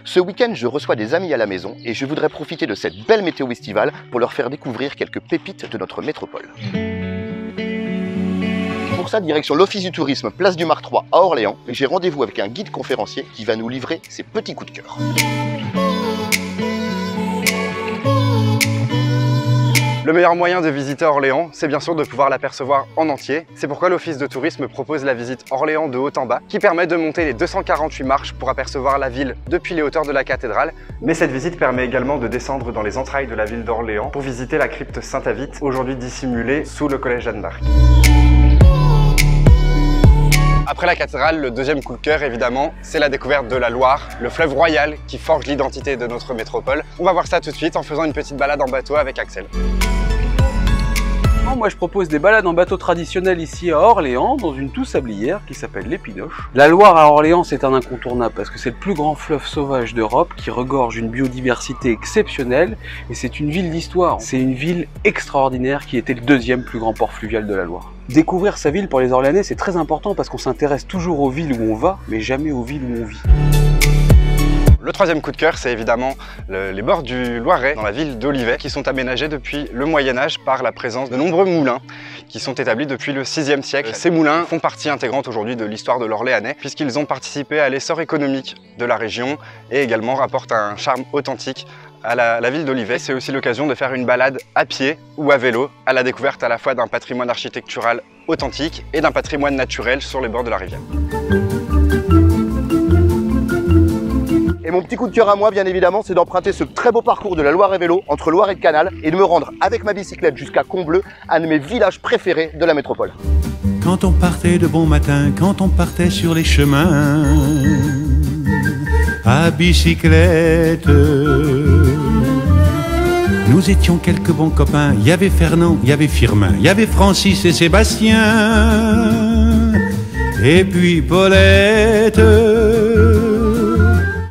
Ce week-end, je reçois des amis à la maison et je voudrais profiter de cette belle météo estivale pour leur faire découvrir quelques pépites de notre métropole. Pour ça, direction l'Office du tourisme, place du Mar 3 à Orléans, et j'ai rendez-vous avec un guide conférencier qui va nous livrer ses petits coups de cœur. Le meilleur moyen de visiter Orléans, c'est bien sûr de pouvoir l'apercevoir en entier. C'est pourquoi l'Office de tourisme propose la visite Orléans de haut en bas, qui permet de monter les 248 marches pour apercevoir la ville depuis les hauteurs de la cathédrale. Mais cette visite permet également de descendre dans les entrailles de la ville d'Orléans pour visiter la crypte Saint-Avite, aujourd'hui dissimulée sous le collège Jeanne d'Arc. Après la cathédrale, le deuxième coup de cœur, évidemment, c'est la découverte de la Loire, le fleuve royal qui forge l'identité de notre métropole. On va voir ça tout de suite en faisant une petite balade en bateau avec Axel. Moi je propose des balades en bateau traditionnel ici à Orléans, dans une toux sablière qui s'appelle l'Épinoche. La Loire à Orléans c'est un incontournable parce que c'est le plus grand fleuve sauvage d'Europe qui regorge une biodiversité exceptionnelle et c'est une ville d'histoire. C'est une ville extraordinaire qui était le deuxième plus grand port fluvial de la Loire. Découvrir sa ville pour les Orléanais c'est très important parce qu'on s'intéresse toujours aux villes où on va mais jamais aux villes où on vit. Le troisième coup de cœur, c'est évidemment les bords du Loiret, dans la ville d'Olivet, qui sont aménagés depuis le Moyen-Âge par la présence de nombreux moulins qui sont établis depuis le VIe siècle. Ces moulins font partie intégrante aujourd'hui de l'histoire de l'Orléanais, puisqu'ils ont participé à l'essor économique de la région et également rapportent un charme authentique à la ville d'Olivet. C'est aussi l'occasion de faire une balade à pied ou à vélo, à la découverte à la fois d'un patrimoine architectural authentique et d'un patrimoine naturel sur les bords de la rivière. Et mon petit coup de cœur à moi, bien évidemment, c'est d'emprunter ce très beau parcours de la Loire et vélo entre Loire et Canal et de me rendre avec ma bicyclette jusqu'à Combleu, un de mes villages préférés de la métropole. Quand on partait de bon matin, quand on partait sur les chemins à bicyclette, nous étions quelques bons copains. Il y avait Fernand, il y avait Firmin, il y avait Francis et Sébastien, et puis Paulette.